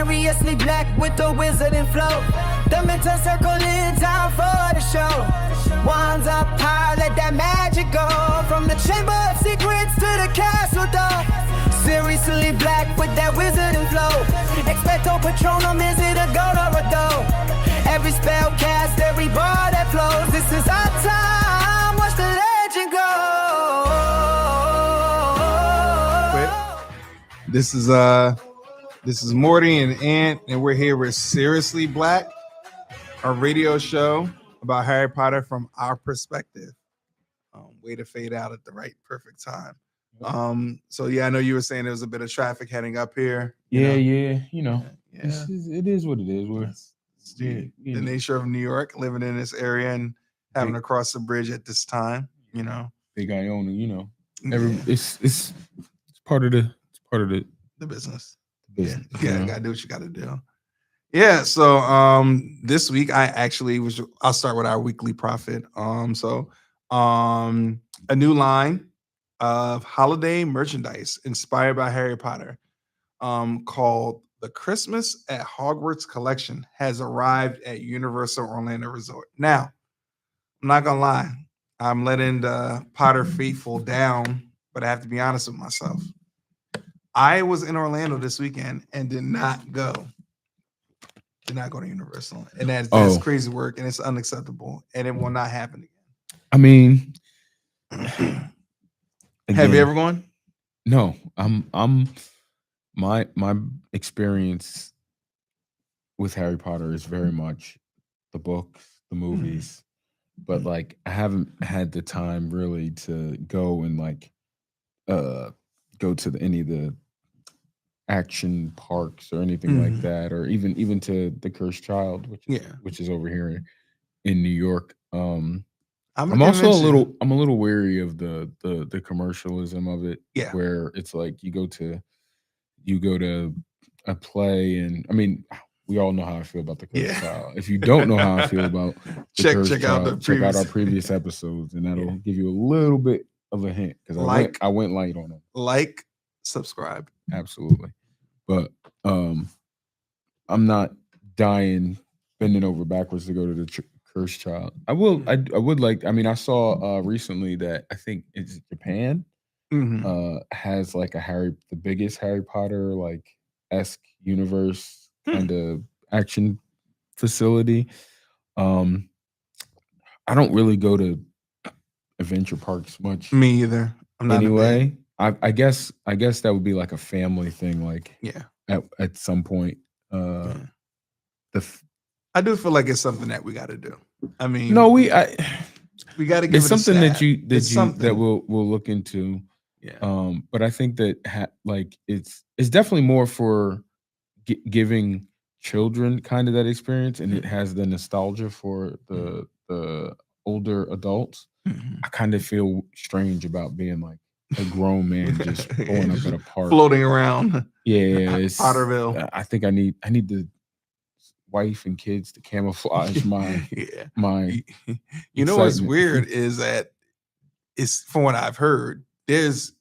Seriously black with the wizard and flow. The mental circle in time for the show. Wands up high, let that magic go. From the chamber of secrets to the castle door. Seriously black with that wizard and flow. Expecto Patronum, is it a goat or a doe? Every spell cast, every bar that flows. This is our time, watch the legend go. This is Morty and Ant, and we're here with Seriously Black, a radio show about Harry Potter from our perspective. Way to fade out at the right perfect time. So yeah, I know you were saying there was a bit of traffic heading up here. It is what it is. The nature of New York, living in this area and having to cross the bridge at this time. Big Iona. It's part of the business. Yeah, gotta do what you gotta do. Yeah, so this week I'll start with our weekly profit. A new line of holiday merchandise inspired by Harry Potter, called the Christmas at Hogwarts collection, has arrived at Universal Orlando Resort. Now, I'm not gonna lie, I'm letting the Potter faithful down, but I have to be honest with myself. I was in Orlando this weekend and did not go to Universal, and that's crazy work, and it's unacceptable, and it will not happen again. I mean, have you ever gone? No, my experience with Harry Potter is very much the books, the movies, but like I haven't had the time really to go and go to any of the action parks or anything like that, or even to the Cursed Child, which is over here in New York. I'm also a little wary of the commercialism of it, where it's like you go to a play, and I mean, we all know how I feel about the Cursed Child. If you don't know how I feel about the Cursed Child, check out our previous episodes, and that'll give you a little bit of a hint, because I went light on it. Subscribe. Absolutely. But I'm not bending over backwards to go to the Cursed Child. I would like, I mean, I saw recently that I think it's Japan has like the biggest Harry Potter esque universe kind of action facility. I don't really go to adventure parks much. Me either. I'm not anyway. I guess that would be like a family thing, at some point. I do feel like it's something that we got to do. I mean, no, we got to give it something that we'll look into. Yeah. But I think that it's definitely more for giving children kind of that experience, and it has the nostalgia for the older adults. I kind of feel strange about being like a grown man just going up at a park, floating around. Yeah, it's Potterville. I think I need the wife and kids to camouflage my my. You know what's weird is that it's, from what I've heard, there's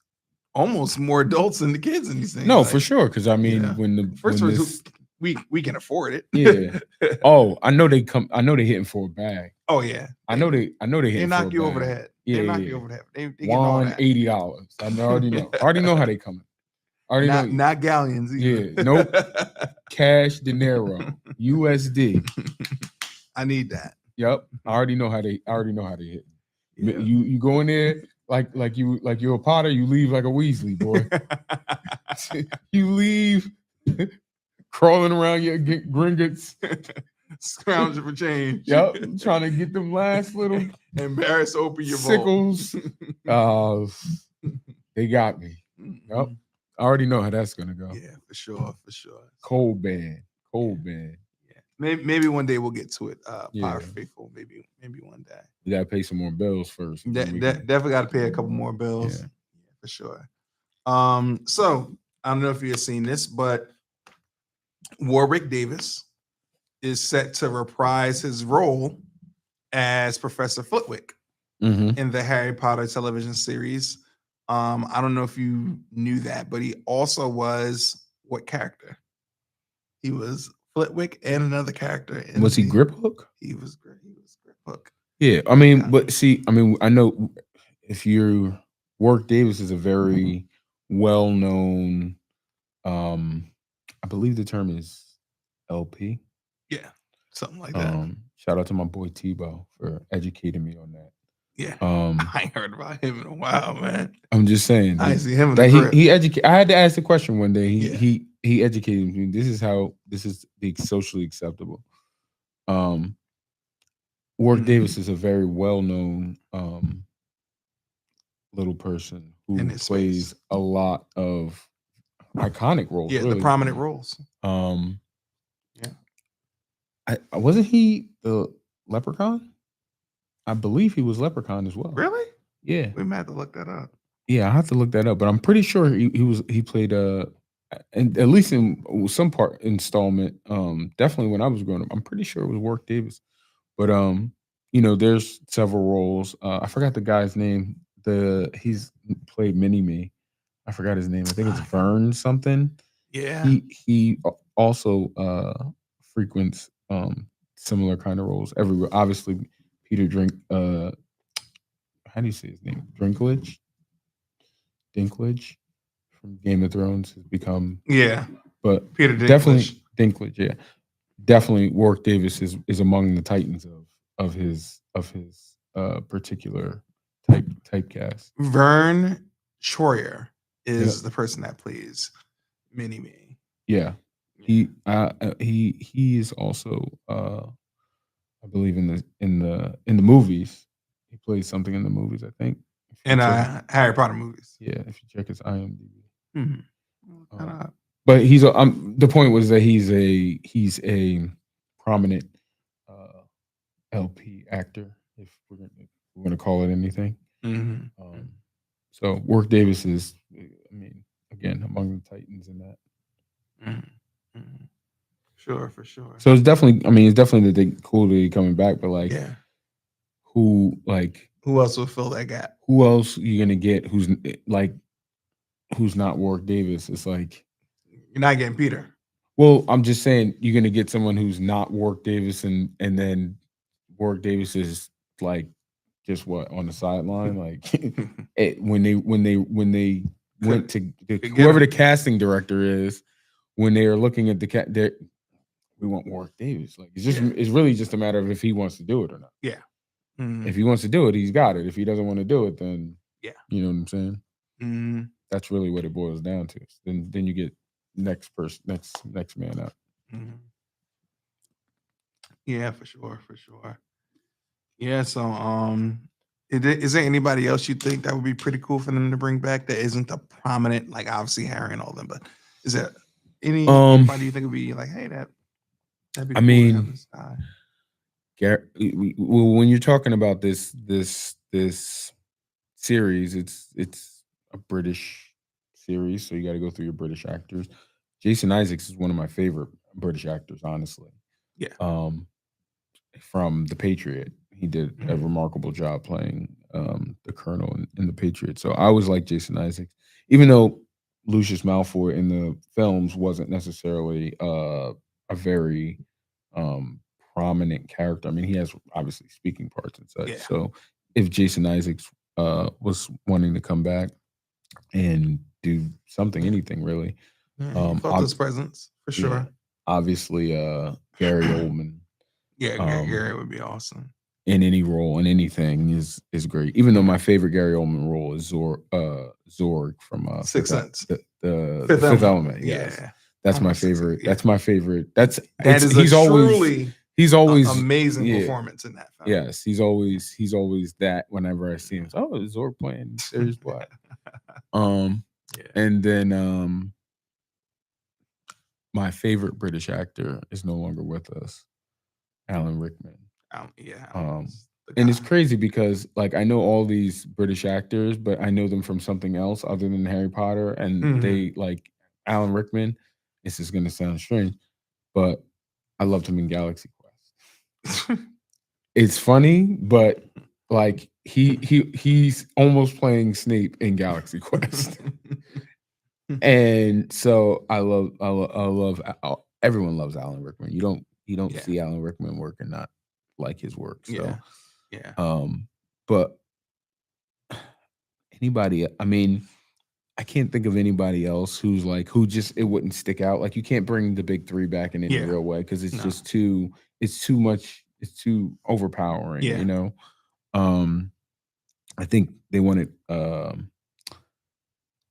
almost more adults than the kids in these things. No, for sure, because I mean, we can afford it. Yeah. Oh, I know they come. I know they're hitting for a bag. Oh yeah. I know they hitting. They knock you over the head. Yeah, they knock you over the head. They $180. I already know. I already know how they coming. Not galleons either. Yeah. Nope. Cash dinero. USD. I need that. Yep. I already know how they hit. Yeah. You go in there like you're a Potter, you leave like a Weasley, boy. You leave crawling around your Gringotts. Scrounging for change. Yep, trying to get them last little embarrassed open your sickles. They got me. Yep, I already know how that's gonna go. Yeah, for sure. Cold band. Yeah, maybe one day we'll get to it. Power faithful. Maybe one day. You gotta pay some more bills first. Definitely got to pay a couple more bills. Yeah, for sure. So I don't know if you've seen this, but Warwick Davis is set to reprise his role as Professor Flitwick in the Harry Potter television series. I don't know if you knew that, but he also was what character? He was Flitwick and another character. Was he Grip Hook? He was Grip Hook. Yeah, I mean, but see, I mean, I know if you Warwick Davis is a very well-known, I believe the term is LP. Yeah, something like that. Shout out to my boy Tebow for educating me on that. Yeah, I ain't heard about him in a while, man. I'm just saying. I see him in that the Grip. he educated. I had to ask the question one day. He educated me. This is the socially acceptable. Warwick Davis is a very well-known little person who plays a lot of iconic roles. Yeah, really. The prominent roles. Wasn't he the Leprechaun? I believe he was Leprechaun as well. Really? Yeah. We might have to look that up. Yeah, I have to look that up, but I'm pretty sure he played and at least in some part installment. Definitely when I was growing up, I'm pretty sure it was Warwick Davis. But you know, there's several roles. I forgot the guy's name. He's played Mini-Me. I forgot his name. I think it's Vern something. Yeah. He also frequents similar kind of roles everywhere. Obviously, Peter how do you say his name? Dinklage from Game of Thrones has become but Peter Dinklage. Definitely Dinklage, yeah. Definitely Warwick Davis is among the titans of his particular typecast. Vern Troyer is the person that plays Mini-Me. Yeah. He is also I believe in the movies. He plays something in the movies, I think. In Harry Potter movies. Yeah, if you check his IMDb. Mm-hmm. But he's the point was that he's a prominent LP actor, if we're gonna call it anything. Mm-hmm. So Warwick Davis is, I mean, again, among the titans in that. Mm-hmm. Sure, for sure. So it's definitely cool that he's coming back, but like, who else will fill that gap? Who else are you gonna get? Who's not Warwick Davis? It's like you're not getting Peter. Well, I'm just saying you're gonna get someone who's not Warwick Davis, and then Warwick Davis is like just what on the sideline, like when they went to whoever the casting director is, when they are looking at we want Warwick Davis. Like it's really just a matter of if he wants to do it or not. Yeah. Mm-hmm. If he wants to do it, he's got it. If he doesn't want to do it, then you know what I'm saying. Mm-hmm. That's really what it boils down to. Then you get next man up. Mm-hmm. Yeah, for sure. Yeah, so is there anybody else you think that would be pretty cool for them to bring back that isn't a prominent, like obviously Harry and all them, but is there anybody you think would be like, hey, that'd be cool? I mean, when you're talking about this series, it's a British series, so you got to go through your British actors. Jason Isaacs is one of my favorite British actors, honestly. Yeah. From The Patriot, he did a remarkable job playing the Colonel in The Patriot. So I always like Jason Isaacs, even though Lucius Malfoy in the films wasn't necessarily a very prominent character. I mean, he has obviously speaking parts and such. Yeah. So if Jason Isaacs was wanting to come back and do something, anything really, felt his presence for sure. Yeah, obviously, Gary Oldman. Yeah, Gary would be awesome in any role, in anything is great. Even though my favorite Gary Oldman role is Zorg from Sixth Sense, the Fifth Element. Yes. Yeah, that's my favorite. Yeah. That's my favorite. He's always amazing performance in that film. Yes, he's always that. Whenever I see him, Zorg playing Sirius Black. And then my favorite British actor is no longer with us, Alan Rickman. And it's crazy because like I know all these British actors, but I know them from something else other than Harry Potter, and they like Alan Rickman. This is gonna sound strange, but I loved him in Galaxy Quest. It's funny, but like he's almost playing Snape in Galaxy Quest. And so I love everyone loves Alan Rickman. You don't Yeah. see Alan Rickman work and not like his work. So, Yeah. but anybody, I mean, I can't think of anybody else who just it wouldn't stick out. Like you can't bring the big three back in any real way because it's just too much. It's too overpowering. Yeah. You know. I think they wanted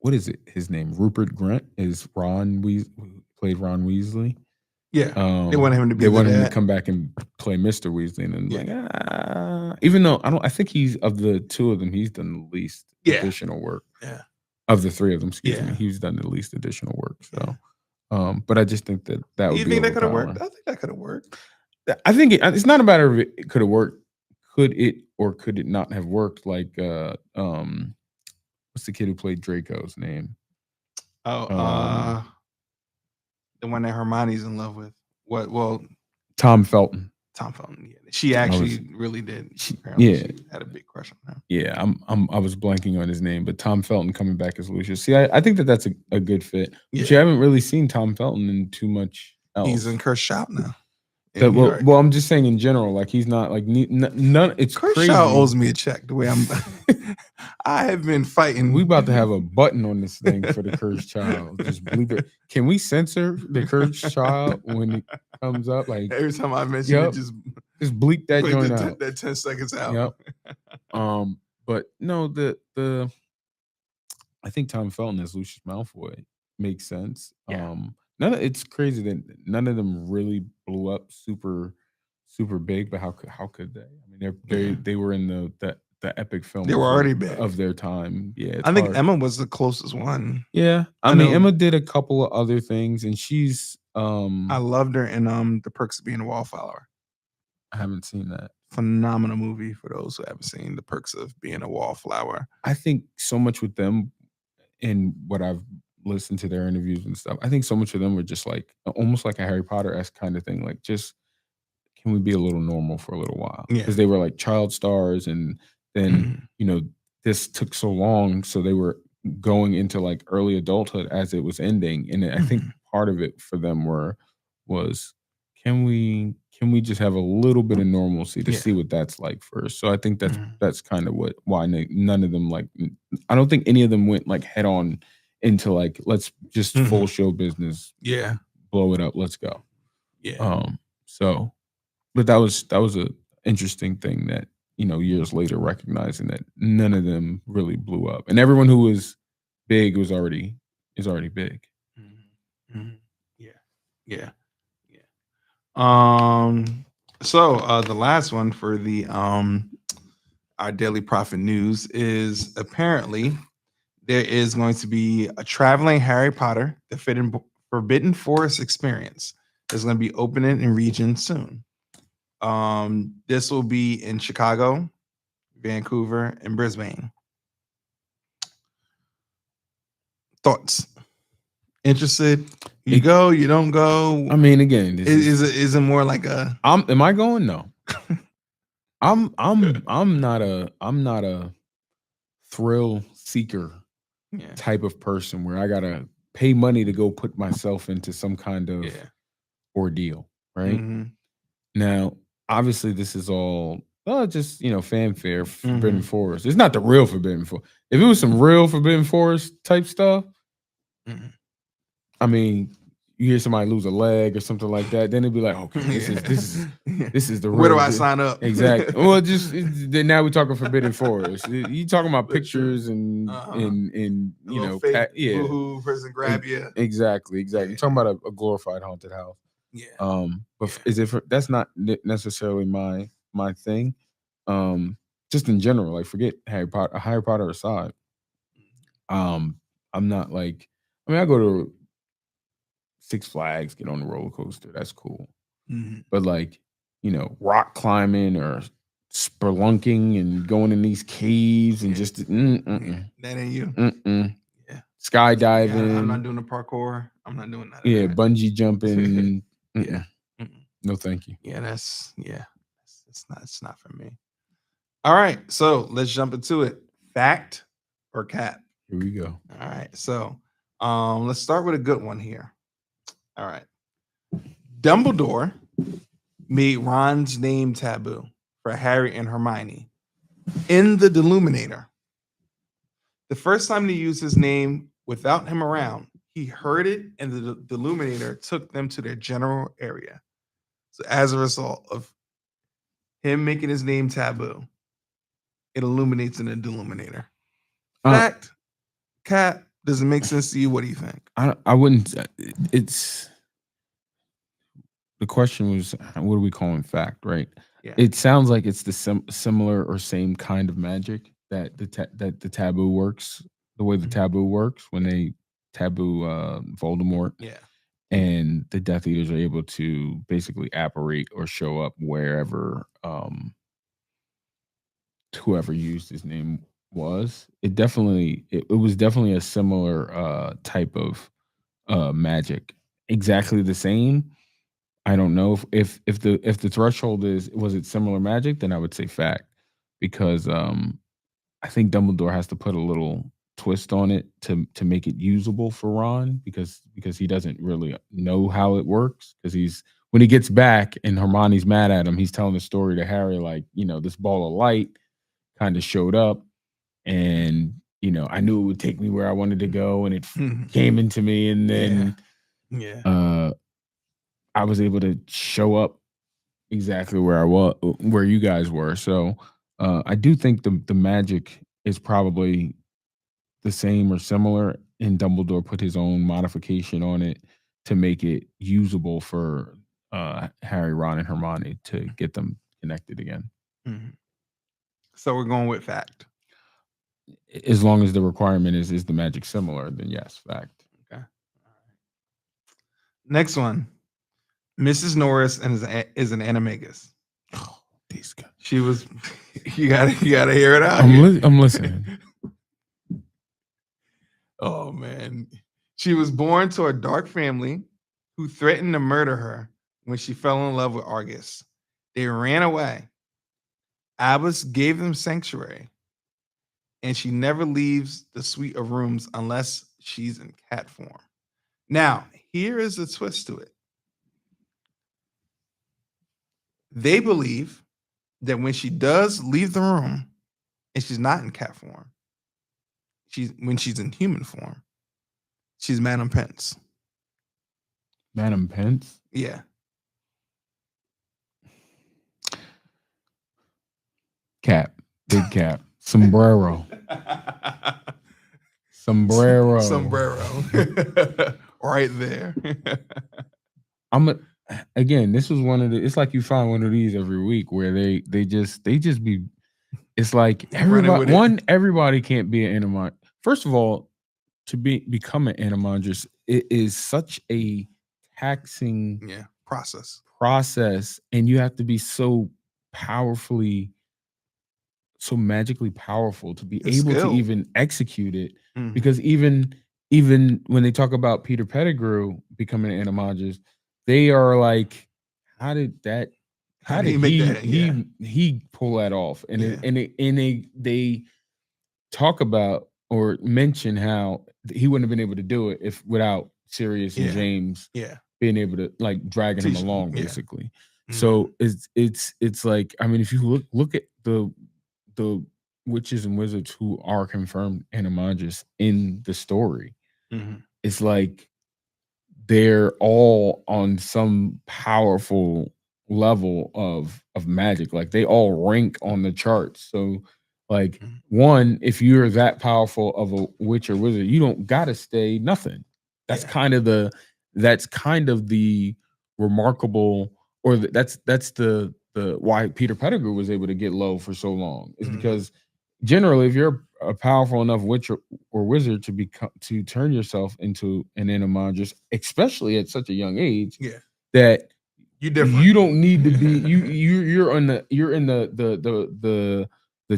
what is it? His name Rupert Grint is Ron played Ron Weasley. Yeah, they want him to be. They want him to come back and play Mr. Weasley, and even though I think he's of the two of them, he's done the least additional work. Yeah. Of the three of them, excuse me, he's done the least additional work. So, but I just think that would you be. think that could have worked? I think that could have worked. I think it's not a matter of it could have worked. Could it or could it not have worked? Like, what's the kid who played Draco's name? Oh, the one that Hermione's in love with. What? Well, Tom Felton. Tom Felton. Yeah, she actually really did. She had a big crush on him. Yeah, I was blanking on his name, but Tom Felton coming back as Lucius. See, I think that's a good fit. Yeah. But you haven't really seen Tom Felton in too much else. He's in Cursed Child now. Well, I'm just saying in general, like he's not like none. It's Cursed crazy. Child owes me a check. The way I have been fighting. We about to have a button on this thing for the Cursed Child. Just believe it. Can we censor the Cursed Child when it comes up? Like every time I mention it, just bleep that joint out. That 10 seconds out. Yep. But no, the I think Tom Felton as Lucius Malfoy makes sense. Yeah. It's crazy that none of them really blew up super big, but how could they? I mean, they were in the epic film. They were already big of their time. Yeah, I think Emma was the closest one. Yeah, I mean Emma did a couple of other things, and she's I loved her in The Perks of Being a Wallflower. I haven't seen that. Phenomenal movie for those who haven't seen The Perks of Being a Wallflower. I think so much with them, and what I've listened to their interviews and stuff. I think so much of them were just like almost like a Harry Potter-esque kind of thing. Like, just can we be a little normal for a little while? Because they were like child stars, and then this took so long, so they were going into like early adulthood as it was ending. And I think part of it for them was can we just have a little bit of normalcy to see what that's like first? So I think that's kind of why none of them, like, I don't think any of them went like head on into like, let's just full show business. Yeah. Blow it up. Let's go. Yeah. So, but that was a interesting thing that, years later, recognizing that none of them really blew up, and everyone who was big is already big. Yeah. So the last one for the our Daily Prophet news is apparently there is going to be a traveling Harry Potter, the Forbidden Forest experience. It's going to be opening in region soon. This will be in Chicago, Vancouver, and Brisbane. Thoughts? Interested? You go? You don't go? I mean, again, is it more like a? Am I going? No. I'm not a thrill seeker type of person where I gotta pay money to go put myself into some kind of ordeal, right? Now, obviously, this is all just fanfare. Forbidden Forest. It's not the real Forbidden Forest. If it was some real Forbidden Forest type stuff, I mean, you hear somebody lose a leg or something like that, then it'd be like, okay, this is the real. Where do I sign up? Exactly. Well, now we're talking Forbidden Forest. You talking about pictures and fake boohoo person grab you. Exactly. You're talking about a glorified haunted house. Yeah. But is it that's not necessarily my thing. Just in general, like forget Harry Potter aside. I'm not like, I mean, I go to Six Flags, get on the roller coaster. That's cool. But like, rock climbing or spelunking and going in these caves and just that ain't you. Yeah. Skydiving. Yeah, I'm not doing the parkour. I'm not doing that. Yeah, bungee jumping. No, thank you. Yeah, it's not for me. All right, so let's jump into it. Fact or cap? Here we go. All right, so let's start with a good one here. All right. Dumbledore made Ron's name taboo for Harry and Hermione in the Deluminator. The first time they used his name without him around, he heard it, and the Deluminator took them to their general area. So, as a result of him making his name taboo, it illuminates in the Deluminator. Fact, Cat, does it make sense to you? What do you think? I wouldn't. It's the question was, what are we calling fact, right? Yeah. It sounds like it's the similar or same kind of magic that the taboo works, the way the taboo works when they taboo Voldemort. Yeah. And the Death Eaters are able to basically apparate or show up wherever whoever used his name was. It was definitely a similar type of magic. Exactly the same. I don't know if the threshold was it similar magic, then I would say fact, because I think Dumbledore has to put a little twist on it to make it usable for Ron, because he doesn't really know how it works, because when he gets back and Hermione's mad at him, he's telling the story to Harry like, this ball of light kind of showed up, and I knew it would take me where I wanted to go, and it came into me, and then I was able to show up exactly where I was, where you guys were. So I do think the magic is probably the same or similar, and Dumbledore put his own modification on it to make it usable for Harry, Ron, and Hermione to get them connected again. Mm-hmm. So we're going with fact. As long as the requirement is the magic similar, then yes, fact. Okay. All right. Next one. Mrs. Norris is an animagus. Oh, these guys. She was. You gotta hear it out. I'm listening. Oh man, she was born to a dark family who threatened to murder her when she fell in love with Argus. They ran away. Albus gave them sanctuary, and she never leaves the suite of rooms unless she's in cat form. Now, here is a twist to it. They believe that when she does leave the room and she's not in cat form, when she's in human form, she's Madam Pence. Madam Pence? Yeah. Cap. Big cap. Sombrero. Sombrero. Right there. Again, this was one of the, it's like you find one of these every week where they just be, it's like everybody can't be an animond. First of all, to become an animondress, it is such a taxing process, and you have to be so magically powerful to be able to even execute it. Mm-hmm. Because even when they talk about Peter Pettigrew becoming an animondress, they are like, how did he pull that off? And they talk about or mention how he wouldn't have been able to do it without Sirius and James being able to like dragging him along, basically. Mm-hmm. So it's like, I mean, if you look at the witches and wizards who are confirmed animondress in the story, it's like they're all on some powerful level of magic. Like they all rank on the charts. So like one, if you're that powerful of a witch or wizard, you don't gotta stay nothing. That's kind of the remarkable, or that's the why Peter Pettigrew was able to get low for so long, is because generally, if you're a powerful enough witch or wizard to turn yourself into an animondress, especially at such a young age, that you don't need to be you're in the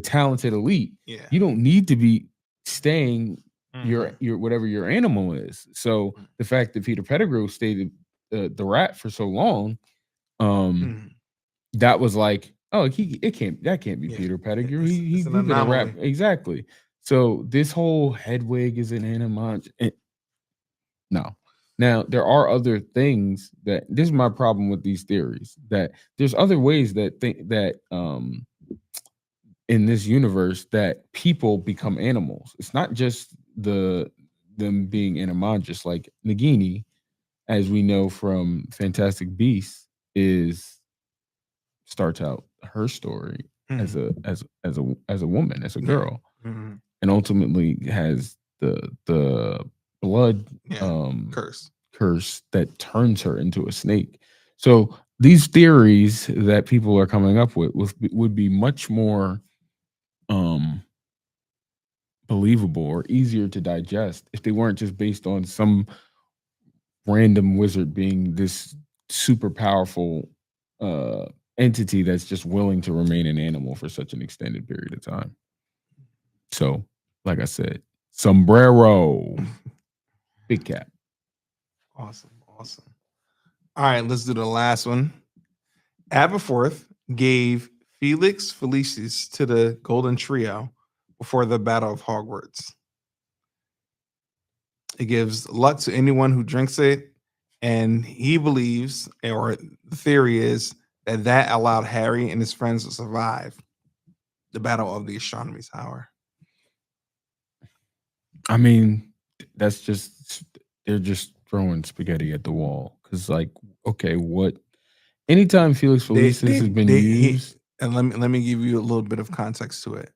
talented elite. Yeah. You don't need to be staying your whatever your animal is. So the fact that Peter Pettigrew stayed the rat for so long, that was like, oh, that can't be Peter Pettigrew. He's been a rat. Exactly. So this whole Hedwig is an animondress. No. Now, there are other things that this is my problem with these theories, that there's other ways that in this universe that people become animals. It's not just them being animagus. Like Nagini, as we know from Fantastic Beasts, is starts out her story as a woman, as a girl, and ultimately has the blood curse that turns her into a snake. So these theories that people are coming up with would be much more believable or easier to digest if they weren't just based on some random wizard being this super powerful entity that's just willing to remain an animal for such an extended period of time. So, like I said, sombrero, big cap. Awesome. All right, let's do the last one. Aberforth gave Felix Felicis to the Golden Trio before the Battle of Hogwarts. It gives luck to anyone who drinks it, and he believes, or the theory is, that allowed Harry and his friends to survive the Battle of the Astronomy Tower. I mean, that's just, they're just throwing spaghetti at the wall. Because, like, okay, what? Anytime Felix Felicis has been used. And let me give you a little bit of context to it.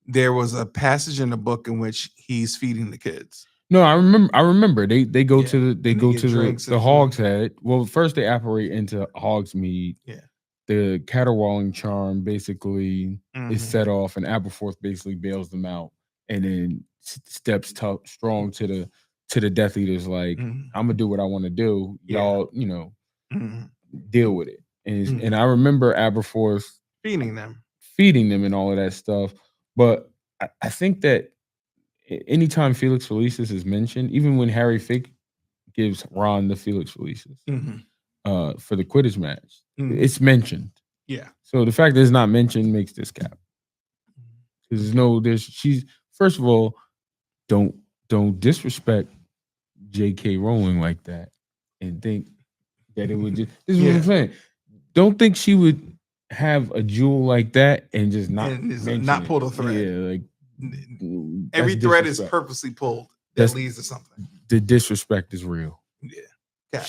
There was a passage in the book in which he's feeding the kids. No, I remember. They go to the Hog's Head. Well, first they operate into Hogsmeade. Yeah. The caterwauling charm basically is set off, and Aberforth basically bails them out, and then steps strong to the Death Eaters. Like, I'm gonna do what I want to do. Y'all, deal with it. And I remember Aberforth feeding them, and all of that stuff. But I think that anytime Felix Felicis is mentioned, even when Harry Fick gives Ron the Felix Felicis for the Quidditch match, it's mentioned. Yeah. So the fact that it's not mentioned makes this cap. Because she's, first of all, don't disrespect J.K. Rowling like that and think that it would just. This is what I'm saying. Don't think she would have a jewel like that and just not pull the thread. Yeah, like every thread is purposely pulled that leads to something. The disrespect is real. Yeah.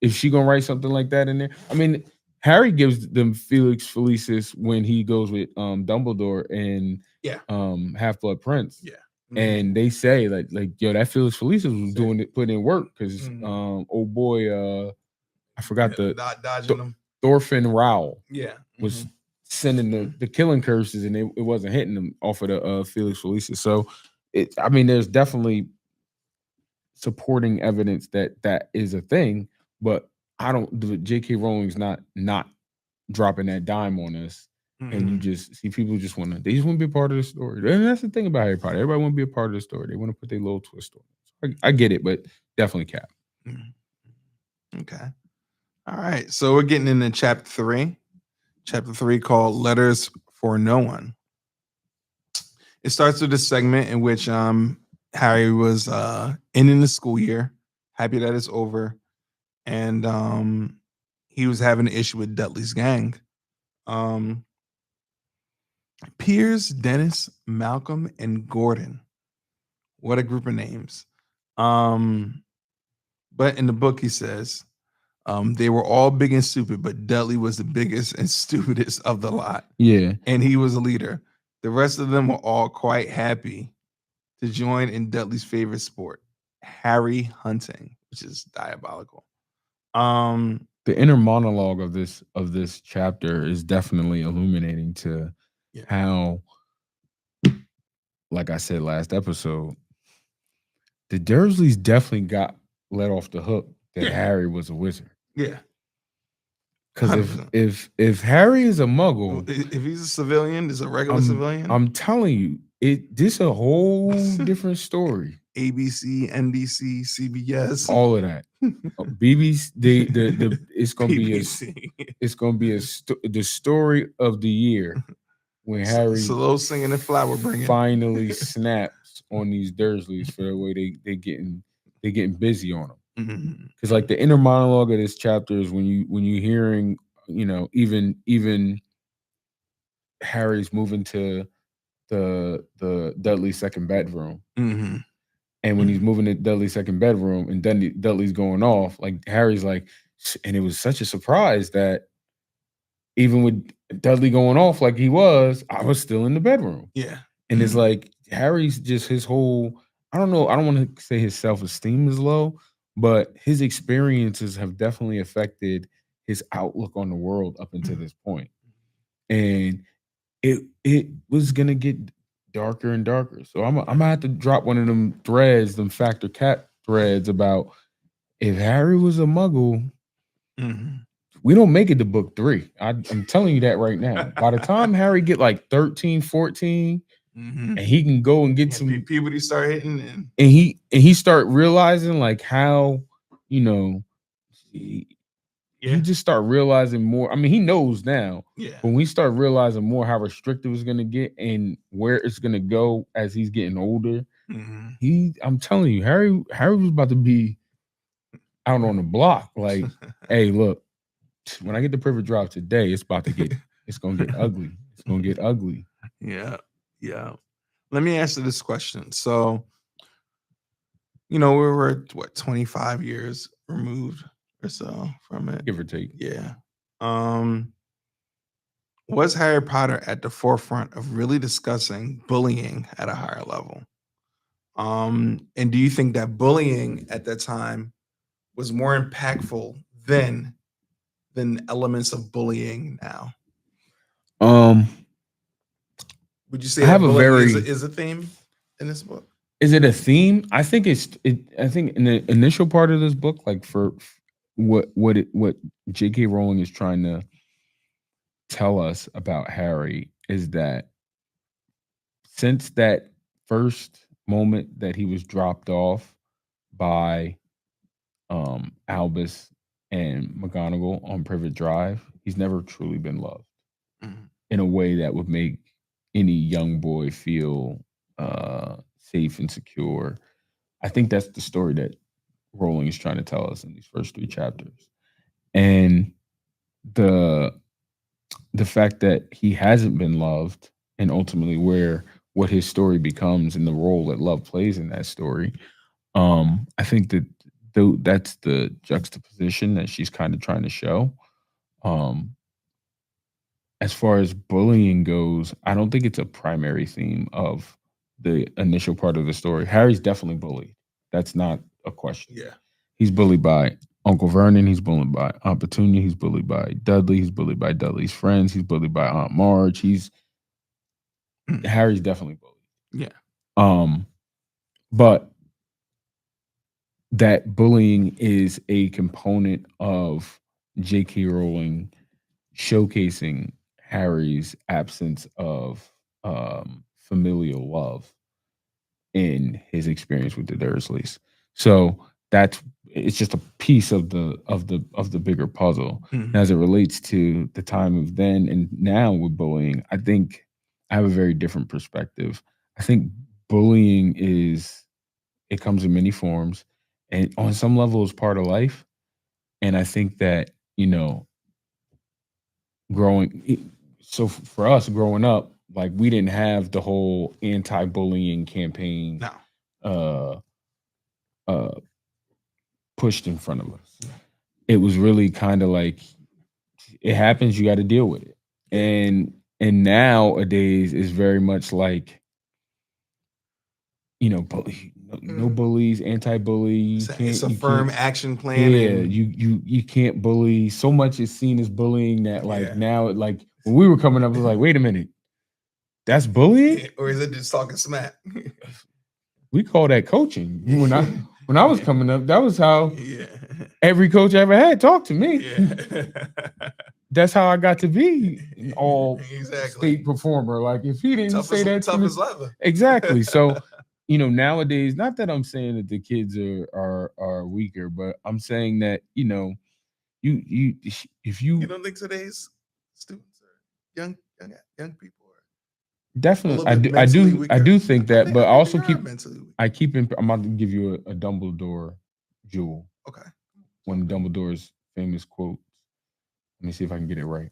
If she gonna write something like that in there, I mean, Harry gives them Felix Felicis when he goes with Dumbledore and Half-Blood Prince. Yeah. And they say like yo, that Felix Felicis was doing it, putting in work because old boy, I forgot dodging them. Thorfinn Rowell. Yeah. Was sending the killing curses, and it wasn't hitting them off of the Felix Felicis. So, I mean, there's definitely supporting evidence that is a thing, but J.K. Rowling's not dropping that dime on us, and you just see people just want to be a part of the story. And that's the thing about Harry Potter. Everybody want to be a part of the story. They want to put their little twist on it. I get it, but definitely cap. Okay. All right. So we're getting into chapter 3. Chapter 3 called Letters for No One. It starts with a segment in which Harry was ending the school year, happy that it's over, and he was having an issue with Dudley's gang. Piers, Dennis, Malcolm, and Gordon. What a group of names. But in the book he says, they were all big and stupid, but Dudley was the biggest and stupidest of the lot. Yeah. And he was a leader. The rest of them were all quite happy to join in Dudley's favorite sport, Harry hunting, which is diabolical. The inner monologue of this chapter is definitely illuminating to how, like I said last episode, the Dursleys definitely got let off the hook that Harry was a wizard. Yeah. Because if Harry is a muggle, if he's a civilian, is a regular civilian, I'm telling you, this a whole different story. ABC, NBC, CBS, all of that. BBC, it's gonna be the story of the year when Harry slow singing and flower bringing finally snaps on these Dursleys for the way they getting busy on them. Because like the inner monologue of this chapter is when you hearing, even Harry's moving to the Dudley's second bedroom. And when he's moving to Dudley's second bedroom and Dudley's going off, like Harry's like, and it was such a surprise that even with Dudley going off like he was, I was still in the bedroom. Yeah. And it's like Harry's just his whole, I don't know, I don't want to say his self-esteem is low, but his experiences have definitely affected his outlook on the world up until this point. And it was gonna get darker and darker. So I'm gonna have to drop one of them threads, them Factor Cat threads about if Harry was a muggle, we don't make it to book 3. I'm telling you that right now. By the time Harry get like 13, 14, and he can go and get some puberty start hitting and he start realizing like how, he just start realizing more. I mean, he knows now. Yeah. But when we start realizing more how restrictive it's gonna get and where it's gonna go as he's getting older, I'm telling you, Harry was about to be out on the block. Like, hey, look, when I get the Privet Drive today, it's gonna get ugly. It's gonna get ugly. Yeah. Yeah. Let me answer this question. So, we were 25 years removed or so from it, give or take. Yeah. Was Harry Potter at the forefront of really discussing bullying at a higher level? And do you think that bullying at that time was more impactful than elements of bullying now? Would you say I have that a bullying very is a theme in this book? Is it a theme? I think I think in the initial part of this book, like for what J.K. Rowling is trying to tell us about Harry is that since that first moment that he was dropped off by Albus and McGonagall on Privet Drive, he's never truly been loved in a way that would make any young boy feel safe and secure. I think that's the story that Rowling is trying to tell us in these first 3 chapters. And the fact that he hasn't been loved and ultimately what his story becomes and the role that love plays in that story, I think that that's the juxtaposition that she's kind of trying to show. As far as bullying goes, I don't think it's a primary theme of the initial part of the story. Harry's definitely bullied. That's not a question. Yeah. He's bullied by Uncle Vernon. He's bullied by Aunt Petunia. He's bullied by Dudley. He's bullied by Dudley's friends. He's bullied by Aunt Marge. Harry's definitely bullied. Yeah. But that bullying is a component of J.K. Rowling showcasing Harry's absence of familial love in his experience with the Dursleys. So it's just a piece of the bigger puzzle. As it relates to the time of then and now with bullying, I think I have a very different perspective. I think bullying it comes in many forms and on some level is part of life. And I think that, so for us growing up, like we didn't have the whole anti-bullying campaign pushed in front of us. It was really kind of like it happens, you got to deal with it. And nowadays is very much like, no bullies, anti-bully. It's a firm action plan. Yeah, you can't bully. So much is seen as bullying that now when we were coming up, it was like, wait a minute, that's bullying? Or is it just talking smack? We call that coaching. When I was coming up, that was how every coach I ever had talked to me. Yeah. That's how I got to be an all state performer. Like if he didn't say that to me, as leather. Exactly. So nowadays, not that I'm saying that the kids are weaker, but I'm saying that if you don't think today's students are young people are definitely I do think that, but I also I'm about to give you a Dumbledore jewel. Okay. One of Dumbledore's famous quotes. Let me see if I can get it right.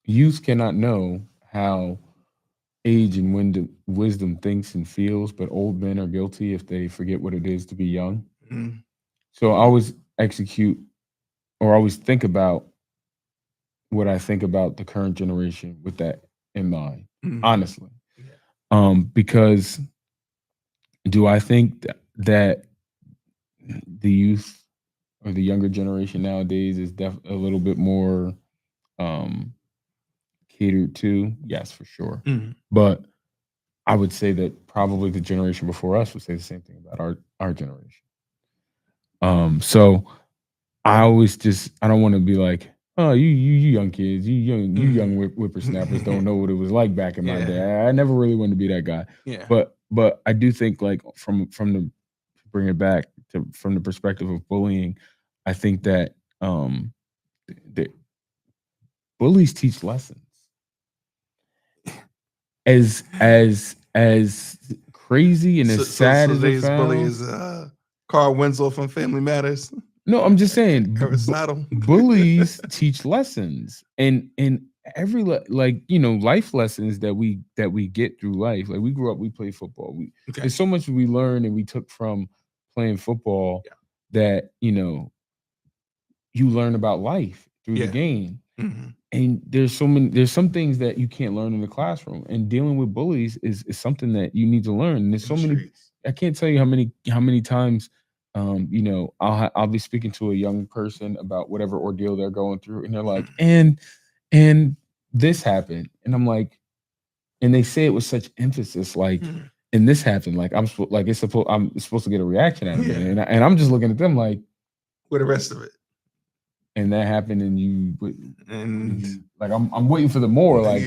Youth cannot know how age and wisdom thinks and feels, but old men are guilty if they forget what it is to be young. Mm-hmm. So I always execute or always think about what I think about the current generation with that in mind, Mm-hmm. honestly. Yeah. Because do I think that the youth or the younger generation nowadays is a little bit more um, catered to? Yes, for sure. Mm-hmm. But I would say that probably the generation before us would say the same thing about our generation. So I always I don't want to be like, oh, you young kids, you young whippersnappers don't know what it was like back in my day. I never really wanted to be that guy. Yeah. But I do think like from the bring it back to from the perspective of bullying, I think that the bullies teach lessons. As crazy and as sad as it today's bully sounds. is Carl Winslow from Family Matters. No, I'm just saying Aristotle. bullies teach lessons and every like life lessons that we get through life. Like we grew up, we played football. Okay. There's so much we learned and we took from playing football Yeah. that you learn about life through the Yeah. game. Mm-hmm. And there's some things that you can't learn in the classroom. And dealing with bullies is something that you need to learn. And there's so many. Streets. I can't tell you how many times I'll be speaking to a young person about whatever ordeal they're going through, and they're like, and this happened, and I'm like, and they say it with such emphasis, like, and this happened, like I'm supposed to get a reaction out of it, and I'm just looking at them like, with the rest of it. And that happened, and like I'm waiting for the more, like,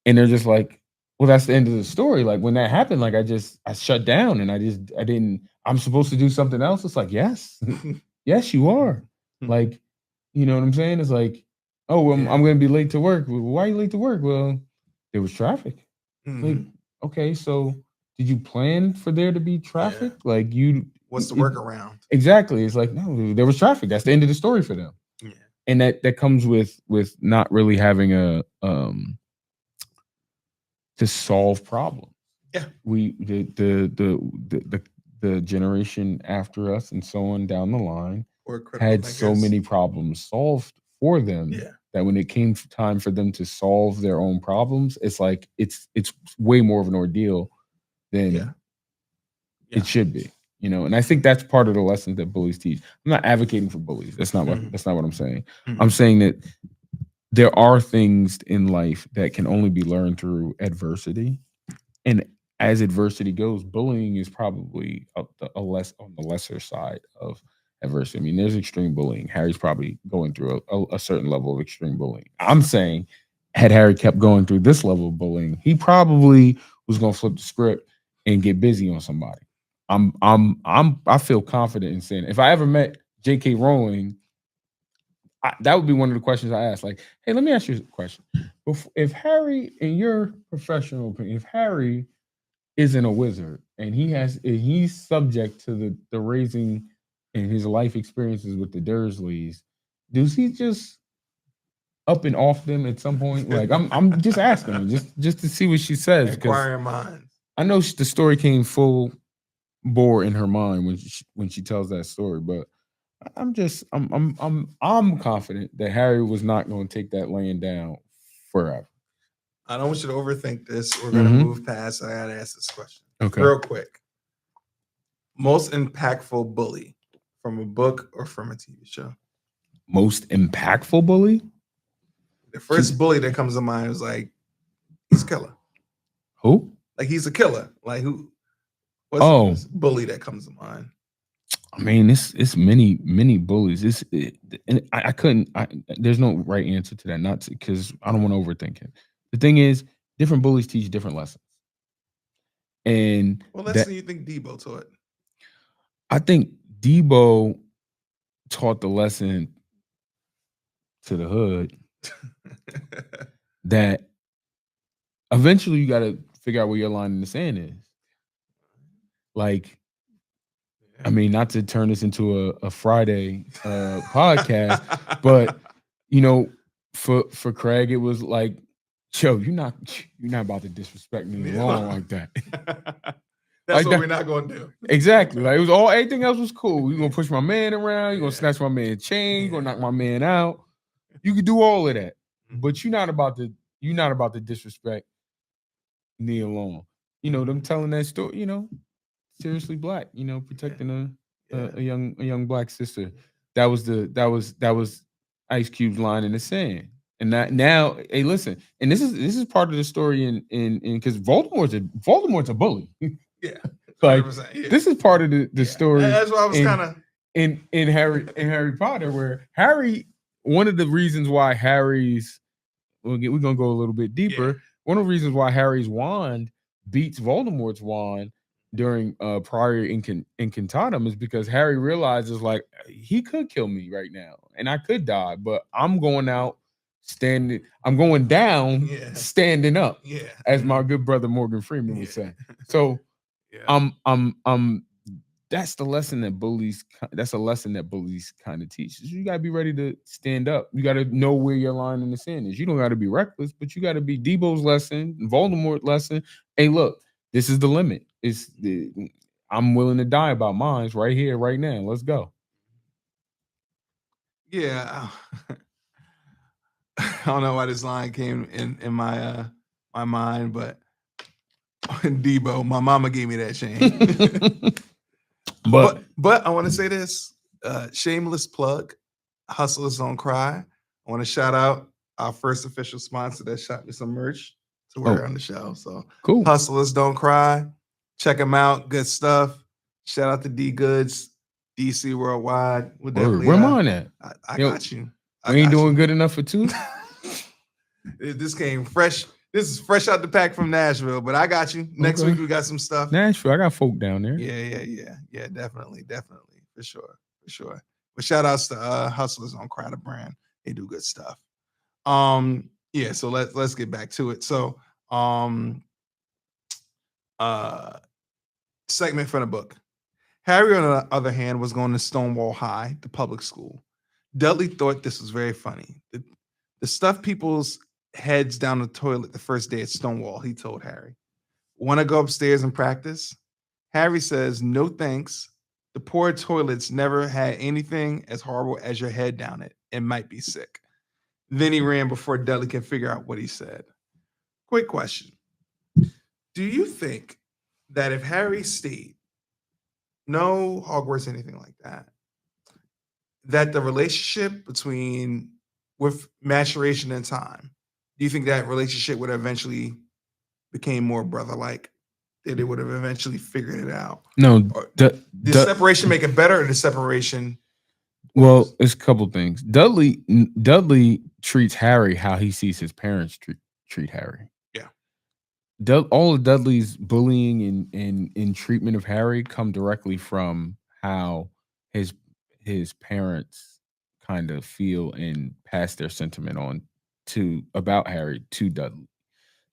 and they're just like, well, that's the end of the story. Like when that happened, like I shut down, and I didn't. I'm supposed to do something else. It's like, yes, yes, you are. Like, you know what I'm saying? It's like, oh, well, I'm going to be late to work. Well, why are you late to work? Well, there was traffic. Like, okay, so did you plan for there to be traffic? Like what's the workaround? Exactly. It's like, no, there was traffic. That's the end of the story for them. Yeah. And that comes with not really having a to solve problems. Yeah. The generation after us and so on down the line had thinkers. So many problems solved for them that when it came time for them to solve their own problems, it's like it's way more of an ordeal than it should be. And I think that's part of the lessons that bullies teach. I'm not advocating for bullies. That's not what I'm saying. I'm saying that there are things in life that can only be learned through adversity. And as adversity goes, bullying is probably less on the lesser side of adversity. I mean, there's extreme bullying. Harry's probably going through a certain level of extreme bullying. I'm saying, had Harry kept going through this level of bullying, he probably was going to flip the script and get busy on somebody. I feel confident in saying, if I ever met J.K. Rowling, that would be one of the questions I ask. Like, hey, let me ask you a question. If Harry, in your professional opinion, if Harry isn't a wizard and he's subject to the raising and his life experiences with the Dursleys, does he just up and off them at some point? Like, I'm just asking her just to see what she says. Inquiring minds. I know the story came full bore in her mind when she tells that story, but I'm confident that Harry was not going to take that laying down forever. I don't want you to overthink this. We're going to move past. I got to ask this question real quick. Most impactful bully from a book or from a TV show? Most impactful bully? The first bully that comes to mind is like, he's a killer. Who? Like he's a killer. Like who? What's the bully that comes to mind? I mean, it's many bullies. I couldn't. There's no right answer to that. Not because I don't want to overthink it. The thing is, different bullies teach different lessons. And what lesson do you think Debo taught? I think Debo taught the lesson to the hood that eventually you got to figure out where your line in the sand is. Like, I mean, not to turn this into a Friday podcast, but you know, for Craig, it was like, yo, you're not about to disrespect me alone like that. That's like what that. we're not gonna do. Exactly. Like it was all everything else was cool. You're gonna push my man around, you're gonna snatch my man chain, you're gonna knock my man out. You could do all of that. But you're not about to disrespect Nia Long. You know, them telling that story, seriously black, protecting a young black sister. That was Ice Cube's line in the sand. And that now, hey, listen, and this is part of the story in because Voldemort's a bully. Yeah. Like 100%, yeah. this is part of the story. That's why I was kind of in Harry Potter, where Harry, one of the reasons why Harry's we're gonna go a little bit deeper. Yeah. One of the reasons why Harry's wand beats Voldemort's wand during prior incantatum is because Harry realizes like he could kill me right now and I could die, but I'm going out standing. I'm going down standing up, as my good brother Morgan Freeman would say. So I'm that's the lesson that bullies. That's a lesson that bullies kind of teaches. You gotta be ready to stand up. You gotta know where your line in the sand is. You don't gotta be reckless, but you gotta be Debo's lesson, Voldemort lesson. Hey, look, this is the limit. I'm willing to die about mine right here, right now. Let's go. Yeah. I don't know why this line came in my my mind, but Debo, my mama gave me that chain. But I want to say this, shameless plug, Hustlers Don't Cry. I want to shout out our first official sponsor that shot me some merch to wear on the show. So cool. Hustlers Don't Cry. Check them out. Good stuff. Shout out to D Goods, DC Worldwide. Where mine at? I got you. We ain't doing good enough for two. This came fresh. This is fresh out the pack from Nashville, but I got you. Next week we got some stuff. Nashville, I got folk down there. Yeah, definitely, for sure. But shout outs to Hustlers Don't Cry, the brand. They do good stuff. Yeah, so let's get back to it. So segment from the book. Harry, on the other hand, was going to Stonewall High, the public school. Dudley thought this was very funny. The stuff people's heads down the toilet the first day at Stonewall, he told Harry. Want to go upstairs and practice? Harry says, no thanks. The poor toilets never had anything as horrible as your head down it. It might be sick. Then he ran before Dudley could figure out what he said. Quick question. Do you think that if Harry stayed, no Hogwarts, anything like that, that the relationship with maturation and time, do you think that relationship would eventually became more brother-like? That it would have eventually figured it out? No. Did separation make it better, or the separation? Well, it's a couple things. Dudley treats Harry how he sees his parents treat Harry. Yeah. All of Dudley's bullying and treatment of Harry come directly from how his parents kind of feel and pass their sentiment on about Harry to Dudley.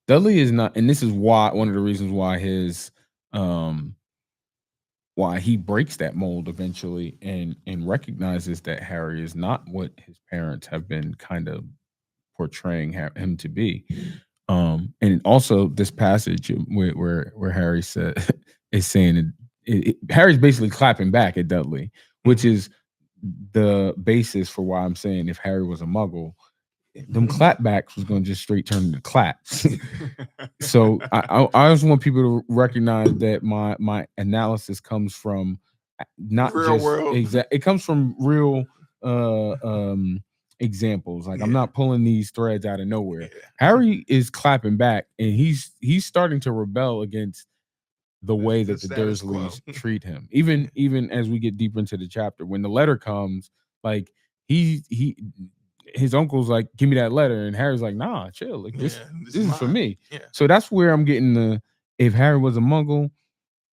Dudley is not, and this is why one of the reasons why why he breaks that mold eventually and recognizes that Harry is not what his parents have been kind of portraying him to be. And also this passage where Harry is saying Harry's basically clapping back at Dudley, which is the basis for why I'm saying if Harry was a Muggle, them clapbacks was going to just straight turn into claps. So I just want people to recognize that my analysis comes from not real just world. It comes from real examples. Like I'm not pulling these threads out of nowhere. Harry is clapping back, and he's starting to rebel against the way that the Dursleys treat him. Even as we get deeper into the chapter, when the letter comes, like his uncle's like, give me that letter, and Harry's like, nah, chill. Like this is for me. Yeah. So that's where I'm getting if Harry was a Muggle,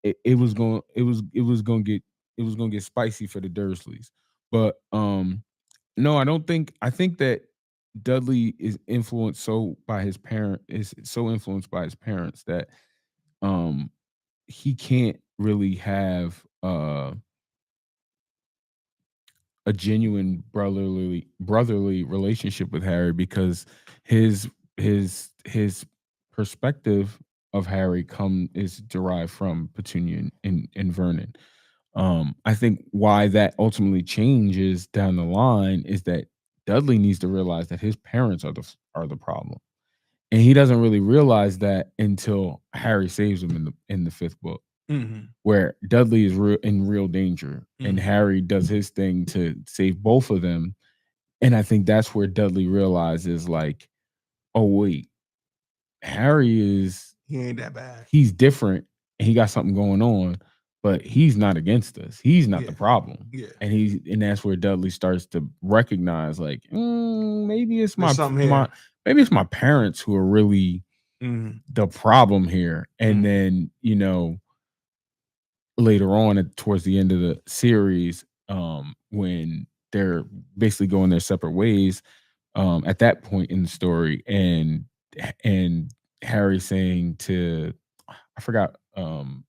it was gonna get spicy for the Dursleys. But no, I think that Dudley is influenced so influenced by his parents that he can't really have a genuine brotherly relationship with Harry because his his perspective of Harry is derived from Petunia and Vernon. I think why that ultimately changes down the line is that Dudley needs to realize that his parents are the problem, and he doesn't really realize that until Harry saves him in the fifth book, where Dudley is in real danger, and Harry does his thing to save both of them, and I think that's where Dudley realizes, like, oh wait, He ain't that bad. He's different, and he got something going on, but he's not against us. He's not the problem. Yeah. And that's where Dudley starts to recognize, like, maybe it's maybe it's my parents who are really the problem here. And then, later on towards the end of the series, when they're basically going their separate ways, at that point in the story, and Harry saying to I forgot who